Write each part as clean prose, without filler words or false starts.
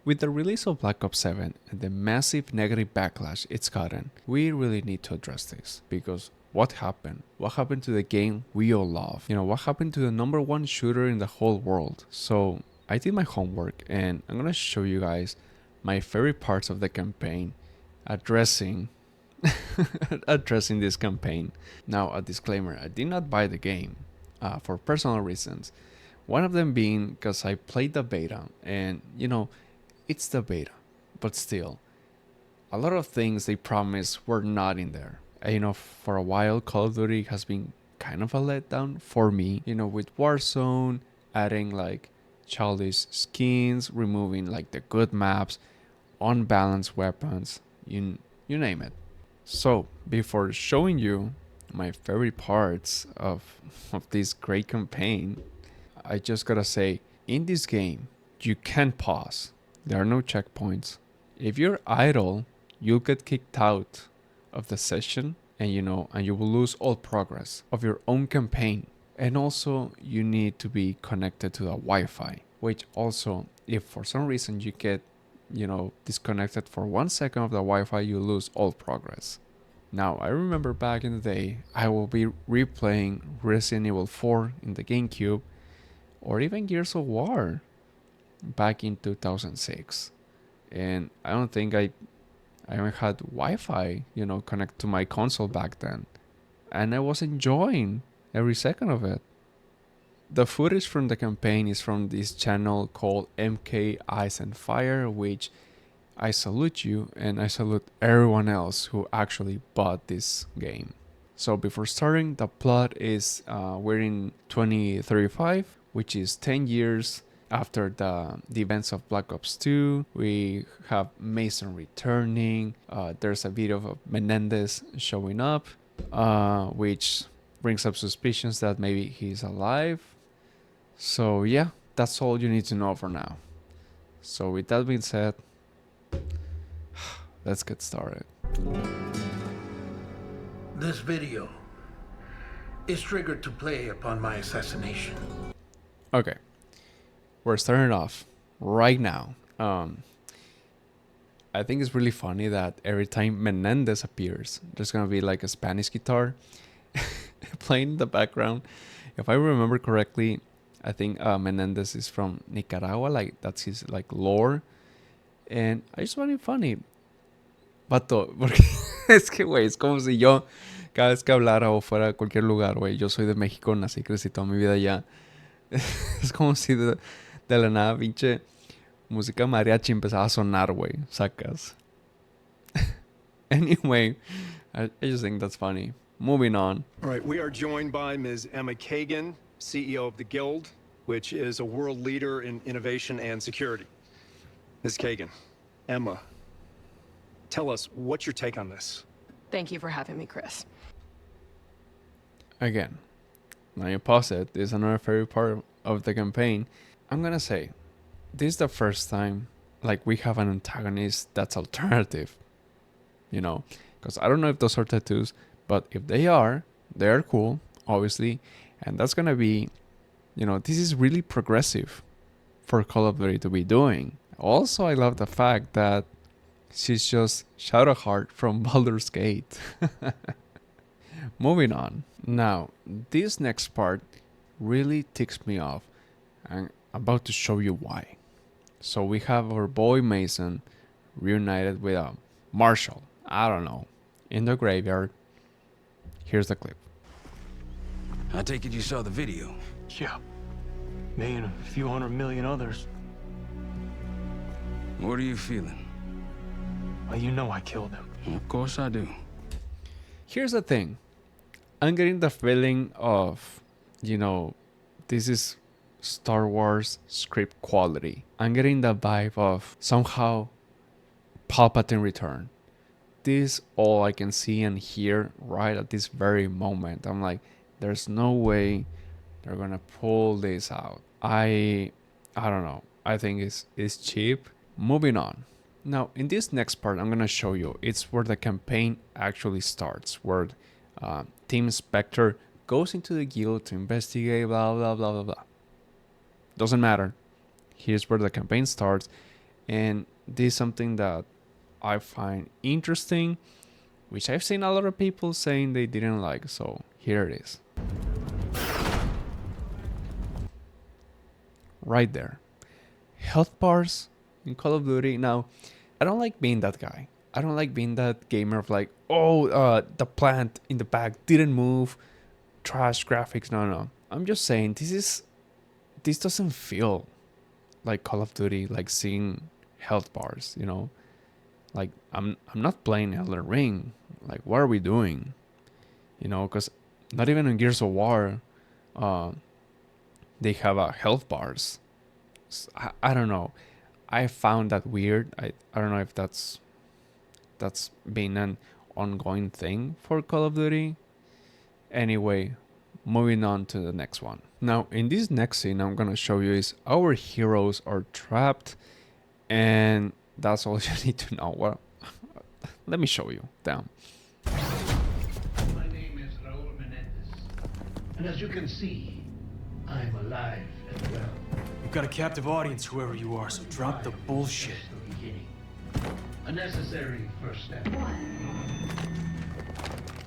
With the release of Black Ops 7 and the massive negative backlash it's gotten, we really need to address this. Because what happened? What happened to the game we all love? What happened to the #1 shooter in the whole world? So I did my homework and I'm gonna show you guys my favorite parts of the campaign addressing addressing this campaign. Now, a disclaimer, I did not buy the game for personal reasons. One of them being because I played the beta and it's the beta, but still, a lot of things they promised were not in there. And, for a while, Call of Duty has been kind of a letdown for me, with Warzone, adding like childish skins, removing like the good maps, unbalanced weapons, you name it. So, before showing you my favorite parts of this great campaign, I just gotta say, in this game, you can't pause. There are no checkpoints. If you're idle, you'll get kicked out of the session and you will lose all progress of your own campaign. And also, you need to be connected to the Wi-Fi, which also, if for some reason you get, disconnected for 1 second of the Wi-Fi, you lose all progress. Now, I remember back in the day, I will be replaying Resident Evil 4 in the GameCube, or even Gears of War back in 2006. And I don't think I even had Wi-Fi, connect to my console back then. And I was enjoying every second of it. The footage from the campaign is from this channel called MK Ice and Fire, which I salute you and I salute everyone else who actually bought this game. So before starting, the plot is we're in 2035, which is 10 years after the events of Black Ops 2. We have Mason returning. There's a video of Menendez showing up, which brings up suspicions that maybe he's alive. So yeah, that's all you need to know for now. So with that being said, let's get started. This video is triggered to play upon my assassination. Okay, we're starting off right now. I think it's really funny that every time Menendez appears, there's gonna be like a Spanish guitar playing in the background. If I remember correctly, I think Menendez is from Nicaragua, like that's his like lore. And I just find it funny. Vato, porque es que, güey, es como si yo cada vez que hablara o fuera a cualquier lugar, güey, yo soy de México, nací, crecí toda mi vida allá. Es como si de la nada, pinche música mariachi empezaba a sonar, güey, sacas. Anyway, I just think that's funny. Moving on. All right, we are joined by Ms. Emma Kagan, CEO of the Guild, which is a world leader in innovation and security. Ms. Kagan, Emma, tell us, what's your take on this? Thank you for having me, Chris. Again, now you pause it. This is another favorite part of the campaign. I'm gonna say, this is the first time like we have an antagonist that's alternative. Because I don't know if those are tattoos, but if they are cool, obviously. And that's gonna be, this is really progressive for Call of Duty to be doing. Also, I love the fact that she's just Shadowheart from Baldur's Gate. Moving on. Now, this next part really ticks me off. I'm about to show you why. So we have our boy Mason reunited with a Marshall, I don't know, in the graveyard. Here's the clip. I take it you saw the video. Yeah. Me and a few 100 million others. What are you feeling? Well, you know I killed him. Of course I do. Here's the thing. I'm getting the feeling of, this is Star Wars script quality. I'm getting the vibe of somehow Palpatine return. This all I can see and hear right at this very moment. I'm like, there's no way they're gonna pull this out. I don't know. I think it's cheap. Moving on. Now, in this next part, I'm gonna show you. It's where the campaign actually starts, where Team Spectre goes into the guild to investigate, blah blah blah blah blah. Doesn't matter. Here's where the campaign starts, And this is something that I find interesting, which I've seen a lot of people saying they didn't like. So here it is. Right there. Health bars in Call of Duty. Now, I don't like being that guy. I don't like being that gamer of like, oh, the plant in the back didn't move, trash graphics. No. I'm just saying this doesn't feel like Call of Duty, like seeing health bars, you know? Like I'm not playing Elden Ring. Like what are we doing? You know, because not even in Gears of War, they have health bars. I don't know. I found that weird. I don't know if that's been an ongoing thing for Call of Duty. Anyway, moving on to the next one. Now, in this next scene, I'm gonna show you is our heroes are trapped, and that's all you need to know. Well, let me show you. Down. My name is Raul Menendez. And as you can see, I'm alive and well. You've got a captive audience, whoever you are, so drop the bullshit. Just the beginning. A necessary first step.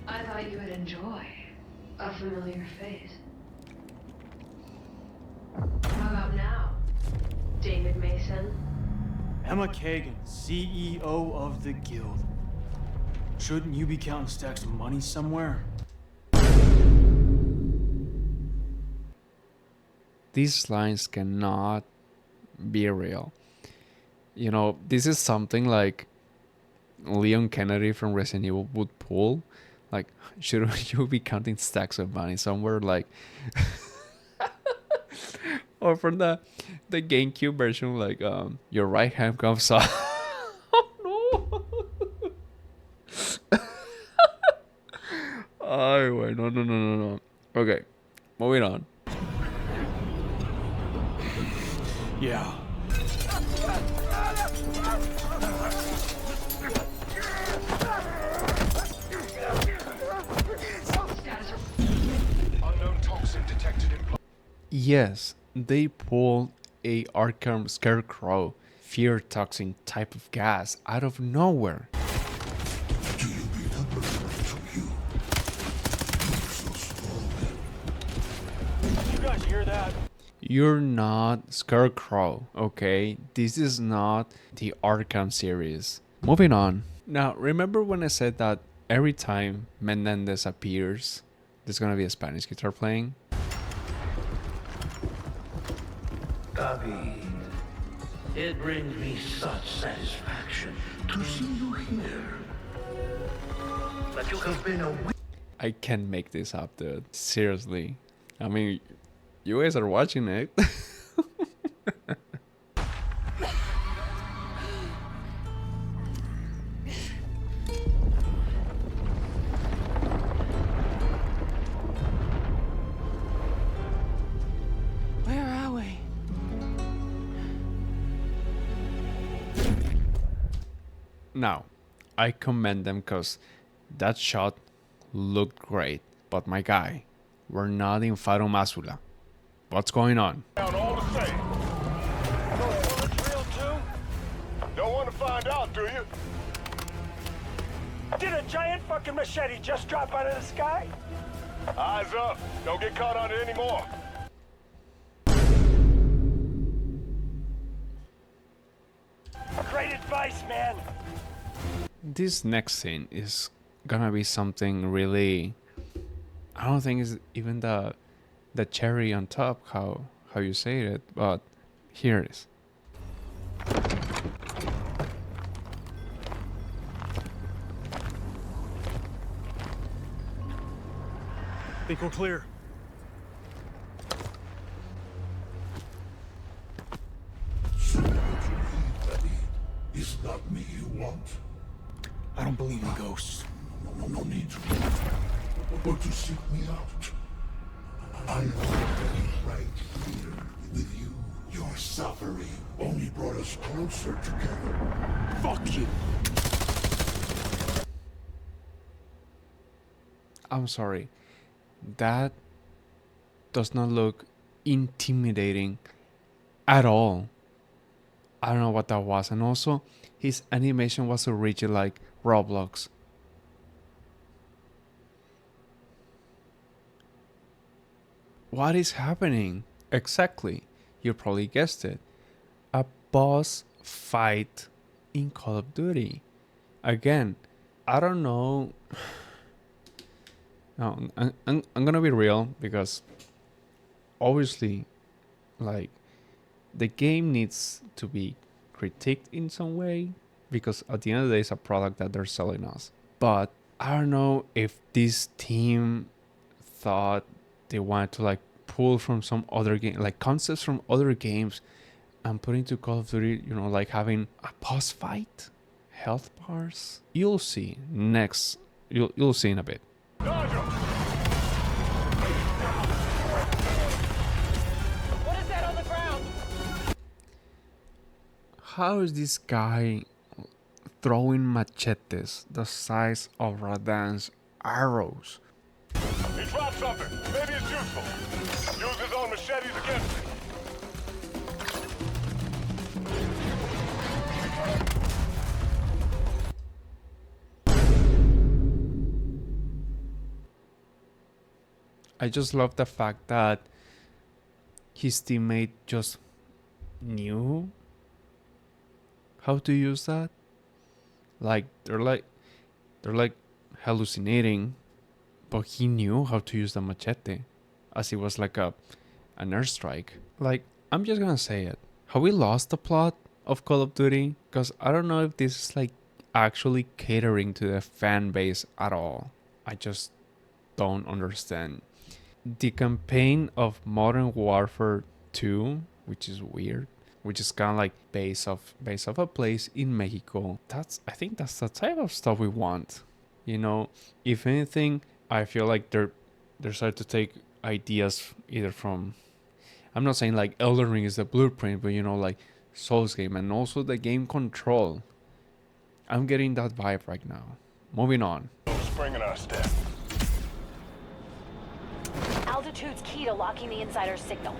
I thought you would enjoy a familiar face. How about now, David Mason? Emma Kagan, CEO of the Guild. Shouldn't you be counting stacks of money somewhere? These lines cannot be real. You know, this is something like Leon Kennedy from Resident Evil would pull. Like, shouldn't you be counting stacks of money somewhere? Like, or from the GameCube version, like, your right hand comes off. Oh no! Oh wait, no. Okay, moving on. Yeah. Unknown toxin detected in blood. Yes, they pulled a Arkham Scarecrow fear toxin type of gas out of nowhere. Do you be the person from you? So small. You guys hear that? You're not Scarecrow, okay? This is not the Arkham series. Moving on. Now, remember when I said that every time Menendez appears, there's gonna be a Spanish guitar playing? David, it brings me such satisfaction to see you here. But you have been a I can't make this up, dude. Seriously. I mean, you guys are watching it. Where are we? Now, I commend them because that shot looked great. But my guy, we're not in Faro Masula. What's going on? All the same. Bullets real too? Don't want to find out, do you? Did a giant fucking machete just drop out of the sky? Eyes up. Don't get caught on it anymore. Great advice, man. This next scene is gonna be something really, I don't think it's even the cherry on top, how you say it, but here it is. Think we're clear. So what you need, Daddy, is not me you want. I don't believe in ghosts. No need to. But to seek me out. I am already right here with you. Your suffering only brought us closer together. Fuck you. I'm sorry. That does not look intimidating at all. I don't know what that was. And also, his animation was so rigid like Roblox. What is happening? Exactly. You probably guessed it. A boss fight in Call of Duty. Again, I don't know. No, I'm gonna be real because obviously, like, the game needs to be critiqued in some way because at the end of the day, it's a product that they're selling us. But I don't know if this team thought they wanted to like pull from some other game, like concepts from other games, and put into Call of Duty. You know, like having a boss fight, health bars. You'll see next. You'll see in a bit. Dodge 'em. What is that on the ground? How is this guy throwing machetes the size of Radan's arrows? He dropped something. Maybe it's useful. Use his own machetes against me. I just love the fact that his teammate just knew how to use that. Like they're like hallucinating, but he knew how to use the machete, as it was like an airstrike. Like, I'm just gonna say it. Have we lost the plot of Call of Duty? Because I don't know if this is like actually catering to the fan base at all. I just don't understand. The campaign of Modern Warfare 2, which is weird, which is kind of like base of a place in Mexico. I think that's the type of stuff we want. You know, if anything, I feel like they're starting to take ideas either from, I'm not saying like Elden Ring is the blueprint, but you know, like Souls game and also the game control. I'm getting that vibe right now. Moving on. Spring in our step. Altitude's key to locking the insider's signal.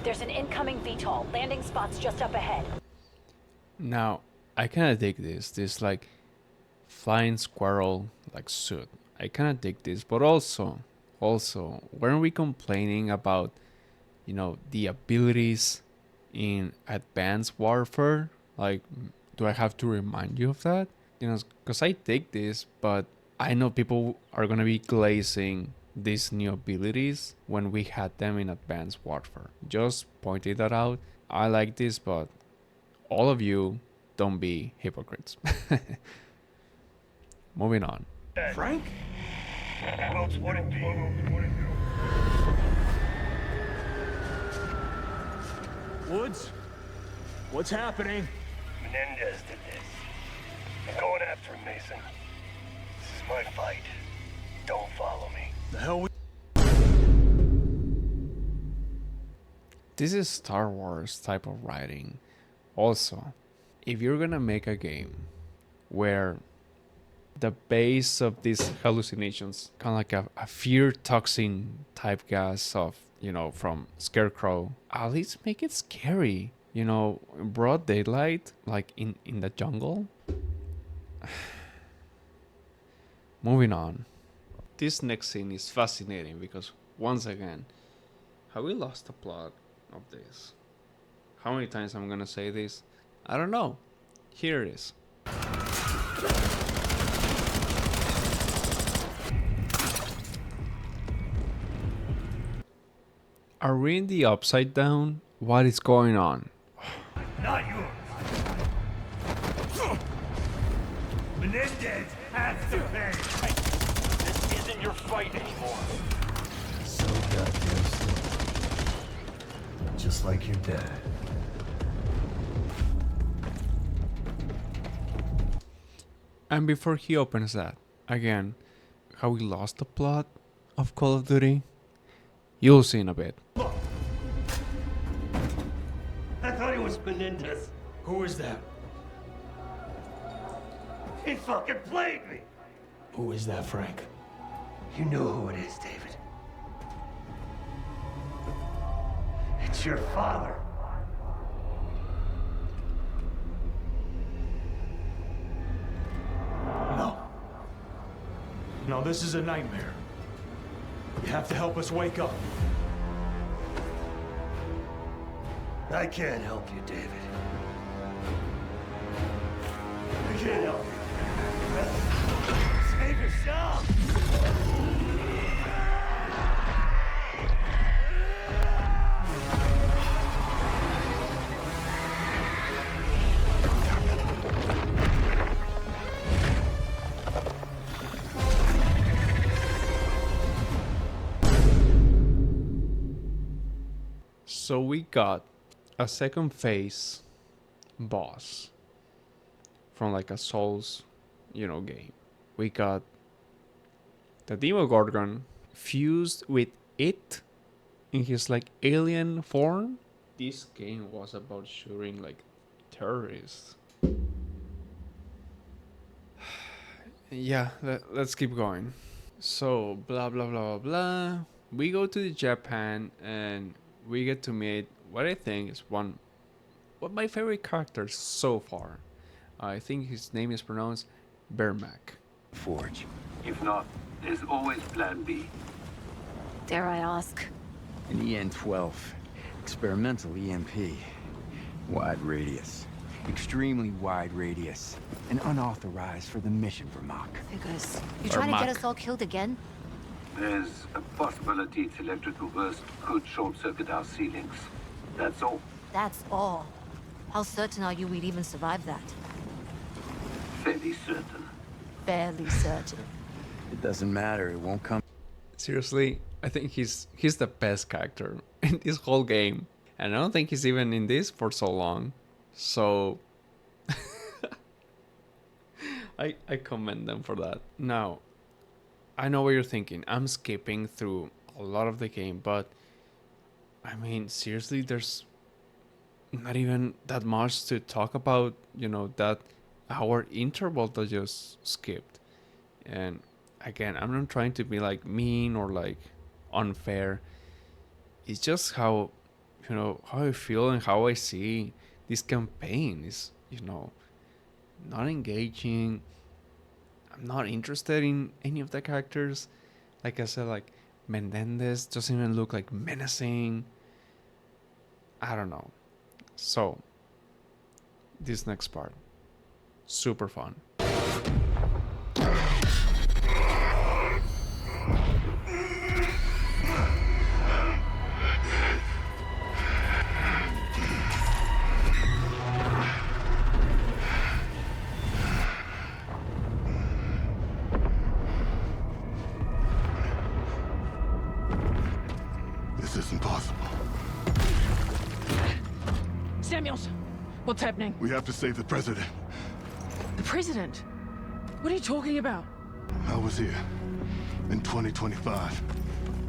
There's an incoming VTOL. Landing spot's just up ahead. Now, I kind of dig this like flying squirrel like suit. I kind of dig this, but also, weren't we complaining about, you know, the abilities in Advanced Warfare? Like, do I have to remind you of that? You know, because I dig this, but I know people are gonna be glazing these new abilities when we had them in Advanced Warfare. Just pointing that out. I like this, but all of you don't be hypocrites. Moving on. Frank? What's what it be? Woods? What's happening? Menendez did this. I'm going after him, Mason. This is my fight. Don't follow me. The hell we... This is Star Wars type of writing. Also, if you're gonna make a game where the base of these hallucinations, kind of like a fear toxin type gas of, you know, from Scarecrow, at least make it scary. You know, broad daylight, like in the jungle. Moving on. This next scene is fascinating because, once again, have we lost the plot of this? How many times I'm gonna say this? I don't know. Here it is. Are we in the Upside Down? What is going on? Not yours. Menendez has to pay. This isn't your fight anymore. So goddamn slow. Just like your dad. And before he opens that, again, how we lost the plot of Call of Duty? You'll see in a bit. I thought he was Menendez. Who is that? He fucking played me. Who is that, Frank? You know who it is, David. It's your father. No, this is a nightmare. You have to help us wake up. I can't help you, David. I can't help you. Save yourself! So we got a second phase boss from like a Souls, game. We got the Demogorgon fused with it in his like alien form. This game was about shooting like terrorists. Yeah, let's keep going. So blah blah blah blah blah. We go to Japan and we get to meet what I think is one of my favorite characters so far. I think his name is pronounced Bermac. Forge. If not, there's always plan B. Dare I ask? An EN-12. Experimental EMP. Wide radius. Extremely wide radius. And unauthorized for the mission, Vermaak. Figures. You trying to get us all killed again? There's a possibility its electrical burst could short-circuit our ceilings. That's all. That's all. How certain are you we'd even survive that? Fairly certain. Barely certain. It doesn't matter. It won't come. Seriously, I think he's the best character in this whole game. And I don't think he's even in this for so long. So I commend them for that. Now, I know what you're thinking. I'm skipping through a lot of the game, but I mean, seriously, there's not even that much to talk about, that hour interval that just skipped. And again, I'm not trying to be like mean or like unfair. It's just how how I feel and how I see this campaign is, not engaging. I'm not interested in any of the characters. Like I said, like Menendez doesn't even look like menacing. I don't know. So this next part, super fun. This isn't possible. Samuels, what's happening? We have to save the president. The president? What are you talking about? I was here in 2025.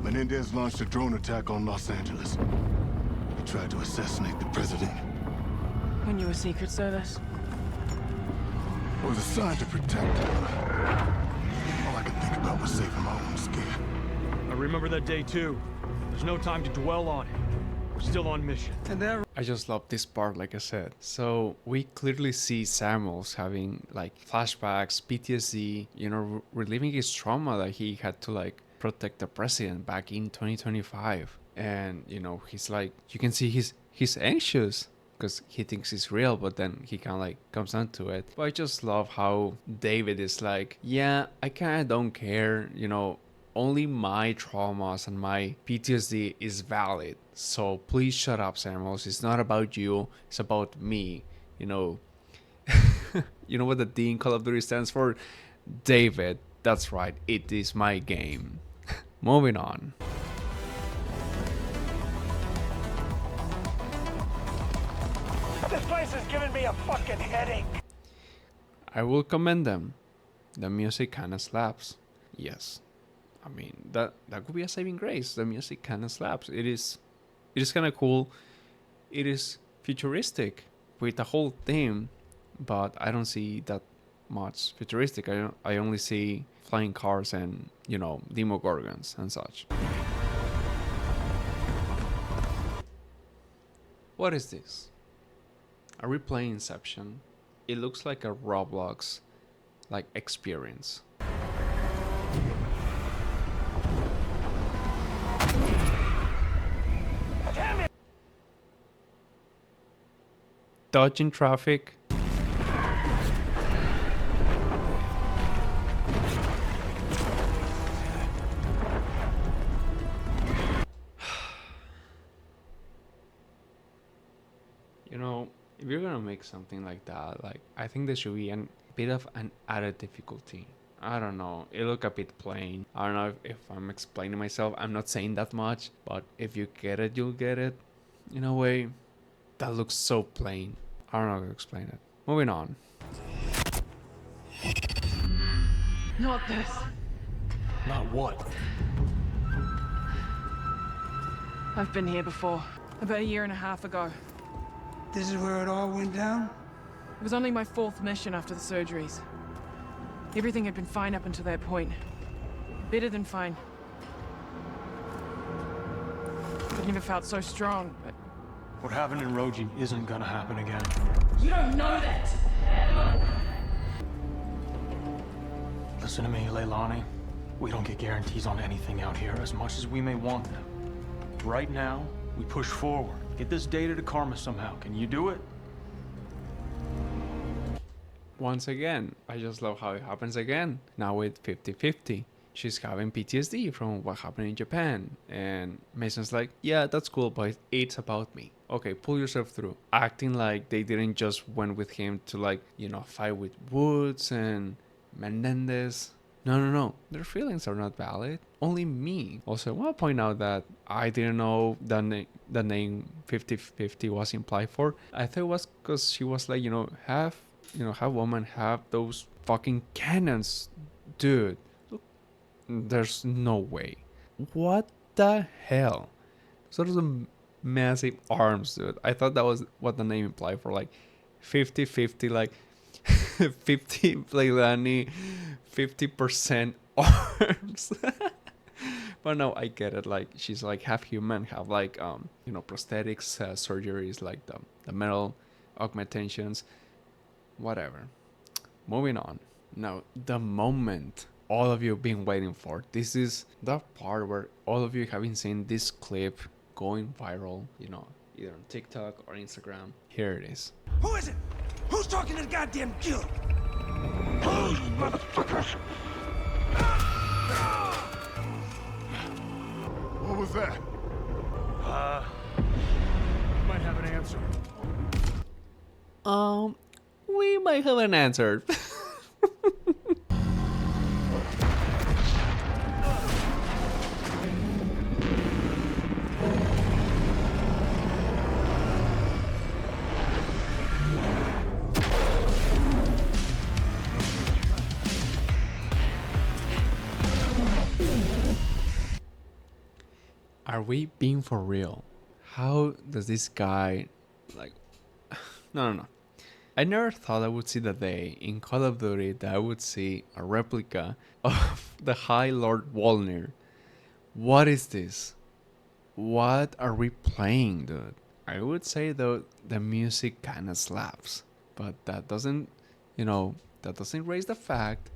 Menendez launched a drone attack on Los Angeles. He tried to assassinate the president. When you were Secret Service? I was assigned to protect him. All I could think about was saving my own skin. I remember that day too. There's no time to dwell on it. We're still on mission. I just love this part, like I said. So we clearly see Samuels having like flashbacks, PTSD, reliving his trauma that he had to like protect the president back in 2025. And he's like, you can see he's anxious because he thinks it's real, but then he kind of like comes down to it. But I just love how David is like, yeah, I kind of don't care, only my traumas and my PTSD is valid. So please shut up, Samuels. It's not about you. It's about me. You know what the D in Call of Duty stands for? David. That's right. It is my game. Moving on. This place is giving me a fucking headache. I will commend them. The music kinda slaps. Yes. I mean, that could be a saving grace. The music kinda slaps. It is kinda cool. It is futuristic with the whole theme, but I don't see that much futuristic. I only see flying cars and, Demogorgons and such. What is this? Are we playing Inception? It looks like a Roblox experience. dodging traffic. You know, if you're gonna make something like that, like, I think there should be a bit of an added difficulty. I don't know. It look a bit plain. I don't know if I'm explaining myself. I'm not saying that much, but if you get it, you'll get it. In a way, that looks so plain. I don't know how to explain it. Moving on. Not this. Not what? I've been here before. About a year and a half ago. This is where it all went down? It was only my 4th mission after the surgeries. Everything had been fine up until that point. Better than fine. I've never felt so strong, but... What happened in Roji isn't gonna happen again. You don't know that! Listen to me, Leilani. We don't get guarantees on anything out here, as much as we may want them. Right now, we push forward. Get this data to Karma somehow. Can you do it? Once again, I just love how it happens again. Now with 50-50. She's having PTSD from what happened in Japan. And Mason's like, yeah, that's cool, but it's about me. Okay, pull yourself through. Acting like they didn't just went with him to, like, you know, fight with Woods and Menendez. No. Their feelings are not valid. Only me. Also, I want to point out that I didn't know the name 50-50 was implied for. I thought it was because she was like, half woman, half those fucking cannons. Dude, there's no way. What the hell? Sort of some massive arms, dude. I thought that was what the name implied for, like 50-50, like 50 Leilani, 50% arms. But no, I get it. Like, she's like half human, half like prosthetics, surgeries, like the metal augmentations, whatever. Moving on. Now, the moment all of you have been waiting for. This is the part where all of you having seen this clip going viral, either on TikTok or Instagram. Here it is. Who is it? Who's talking to the goddamn guild? Oh, you motherfuckers! What was that? Might have an answer. We might have an answer. Are we being for real? How does this guy, like... No. I never thought I would see the day in Call of Duty that I would see a replica of the High Lord Walner. What is this? What are we playing, dude? I would say, though, the music kinda slaps. But that doesn't, that doesn't raise the fact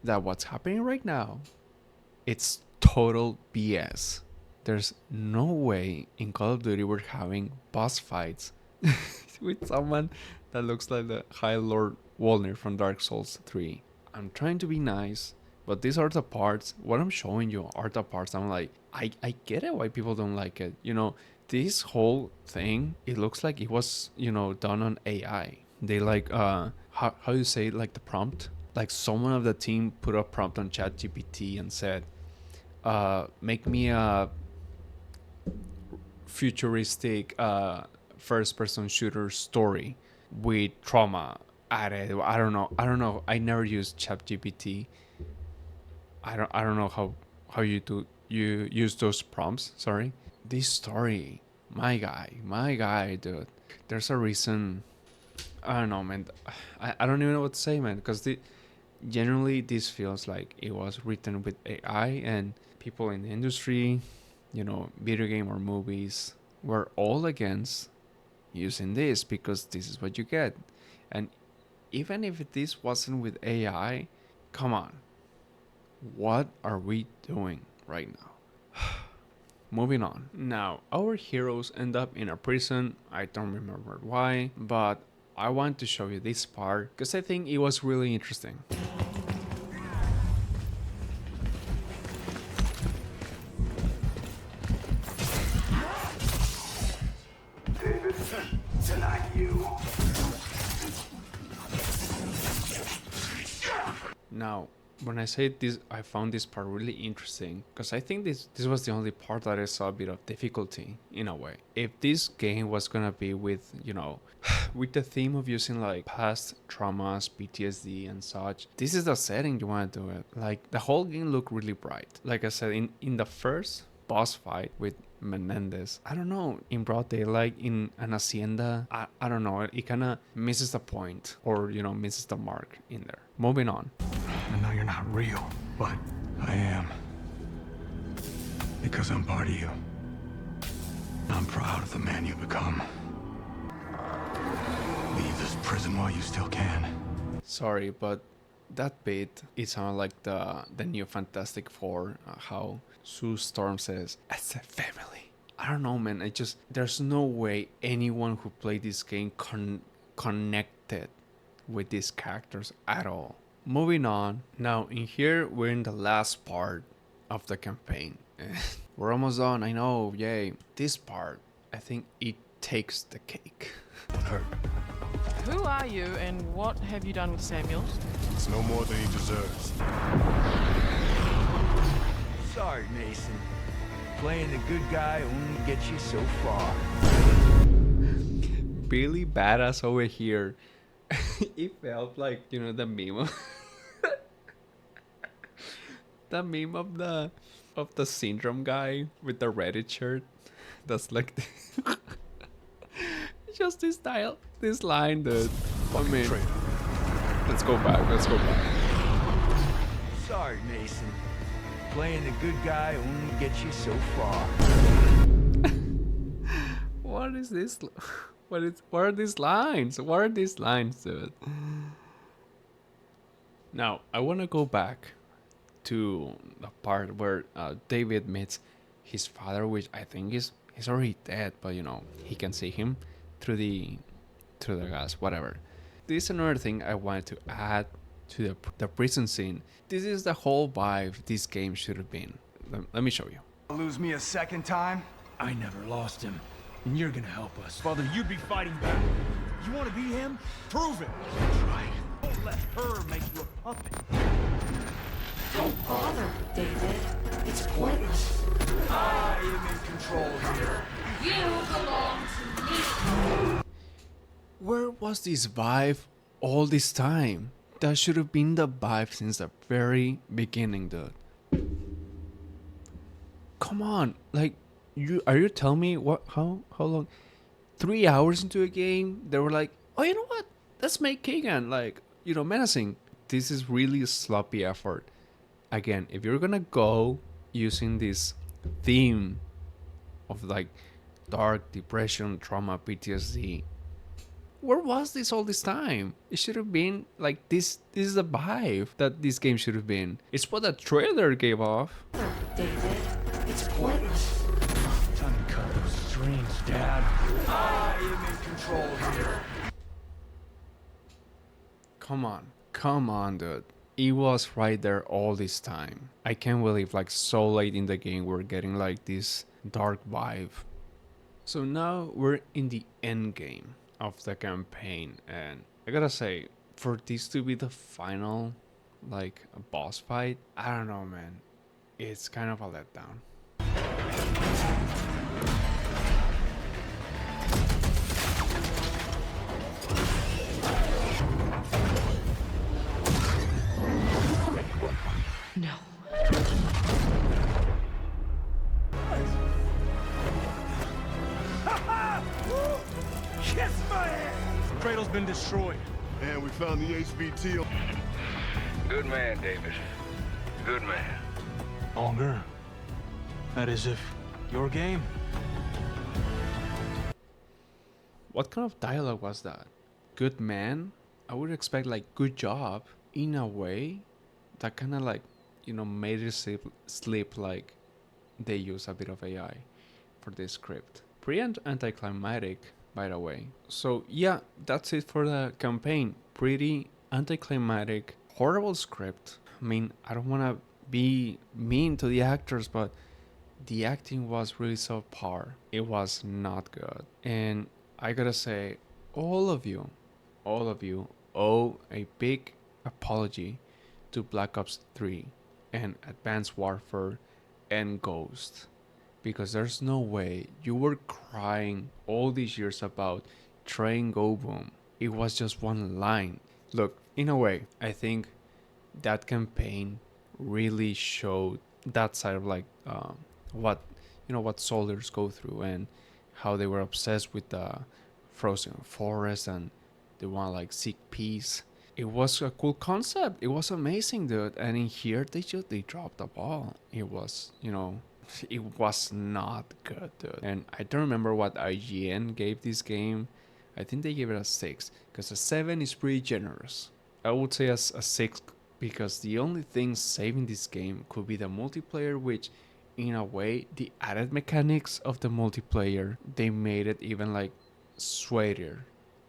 that what's happening right now, it's total BS. There's no way in Call of Duty we're having boss fights with someone that looks like the High Lord Walner from Dark Souls 3. I'm trying to be nice, but these are the parts. What I'm showing you are the parts I'm like, I get it why people don't like it. This whole thing, it looks like it was, done on AI. They like, how you say, like the prompt? Like someone of the team put a prompt on ChatGPT and said, make me a futuristic first-person shooter story with trauma added. I don't know. I never used ChatGPT. I don't know how you use those prompts. Sorry. This story, my guy, dude. There's a reason. I don't know, man. I don't even know what to say, man. Because generally this feels like it was written with AI, and people in the industry, video game or movies, were all against using this because this is what you get. And even if this wasn't with AI, come on, what are we doing right now? moving on. Now, our heroes end up in a prison. I don't remember why, but I want to show you this part because I think it was really interesting. David, tonight you. Now, when I say this, I found this part really interesting because I think this was the only part that I saw a bit of difficulty in a way. If this game was gonna be with, you know, with the theme of using like past traumas, PTSD and such, this is the setting you want to do it. Like the whole game looked really bright. Like I said, in the first boss fight with Menendez, I don't know, in broad daylight in an hacienda, I don't know, it kind of misses the point, or you know, misses the mark in there. Moving on. I know you're not real, but I am. Because I'm part of you. I'm proud of the man you become. Leave this prison while you still can. Sorry, but that bit, it sounded like the new Fantastic Four, how Sue Storm says, as a family. I don't know, man. There's no way anyone who played this game connected with these characters at all. Moving on. Now, in here, we're in the last part of the campaign. We're almost done, I know, yay. This part, I think it takes the cake. Who are you and what have you done with Samuels? It's no more than he deserves. Sorry, Mason. Playing the good guy only gets you so far. Billy Badass over here. It felt like, you know, the meme of the meme of the syndrome guy with the Reddit shirt. That's like just this style, this line, dude. I mean, let's go back. Sorry, Mason. Playing the good guy only gets you so far. What is this? What are these lines? What are these lines, dude? Now, I want to go back to the part where David meets his father, which I think he's already dead, but you know, he can see him through the glass, whatever. This is another thing I wanted to add to the prison scene. This is the whole vibe this game should have been. Let me show you. Lose me a second time? I never lost him, and you're gonna help us. Father, you'd be fighting back. You want to be him? Prove it. Try. Don't let her make you a puppet. Don't bother, David. It's pointless. I am in control here. You belong to me. Where was this vibe all this time? That should have been the vibe since the very beginning, dude. Come on, like, are you telling me how long? 3 hours into a game, they were like, oh, you know what? Let's make Kagan, like, you know, menacing. This is really a sloppy effort. Again, if you're gonna go using this theme of like dark depression, trauma, PTSD, where was this all this time? It should have been like this. This is the vibe that this game should have been. It's what the trailer gave off. David, it's pointless. Time to cut those strings, Dad. I am in control here. Come on, dude. It was right there all this time. I can't believe like so late in the game we're getting like this dark vibe. So now we're in the end game of the campaign, and I gotta say, for this to be the final like boss fight, I don't know, man, it's kind of a letdown. No. Kiss my ass! The cradle's been destroyed. And we found the HVT. Good man, David. Good man. Longer. That is if your game. What kind of dialogue was that? Good man? I would expect like good job. In a way, that kind of like, you know, made it sleep like they use a bit of AI for this script. Pretty anticlimactic, by the way. So yeah, that's it for the campaign. Pretty anticlimactic, horrible script. I mean, I don't want to be mean to the actors, but the acting was really subpar. It was not good. And I gotta say, all of you owe a big apology to Black Ops 3 and Advanced Warfare and Ghost. Because there's no way you were crying all these years about Train Go Boom. It was just one line. Look, in a way, I think that campaign really showed that side of like what what soldiers go through and how they were obsessed with the frozen forest and they want to like seek peace. It was a cool concept. It was amazing, dude. And in here they dropped the ball. It was it was not good, dude. And I don't remember what IGN gave this game. I think they gave it a 6 because a 7 is pretty generous. I would say a 6 because the only thing saving this game could be the multiplayer, which in a way the added mechanics of the multiplayer, they made it even like sweatier.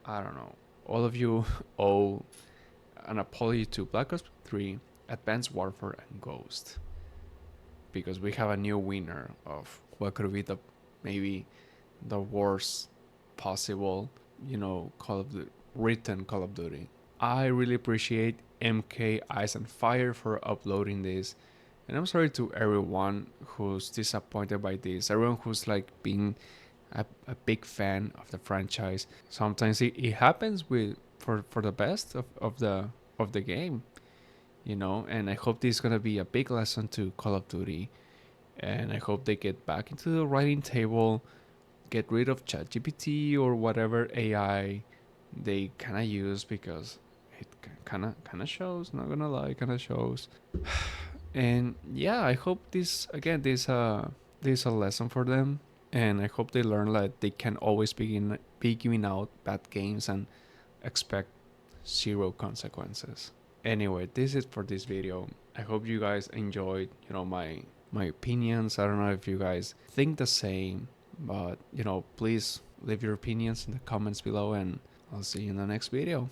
I don't know. All of you owe an apology to Black Ops 3, Advanced Warfare, and Ghost, because we have a new winner of what could be maybe the worst possible written Call of Duty. I really appreciate MK Ice and Fire for uploading this, and I'm sorry to everyone who's disappointed by this, everyone who's like being a big fan of the franchise. Sometimes it happens for the best of the game, and I hope this is gonna be a big lesson to Call of Duty, and I hope they get back into the writing table, get rid of ChatGPT or whatever AI they kind of use, because it kind of shows, not gonna lie, kind of shows. And yeah, I hope this is a lesson for them, and I hope they learn that they can always be giving out bad games and expect zero consequences. Anyway, this is for this video. I hope you guys enjoyed my opinions. I don't know if you guys think the same, but please leave your opinions in the comments below, and I'll see you in the next video.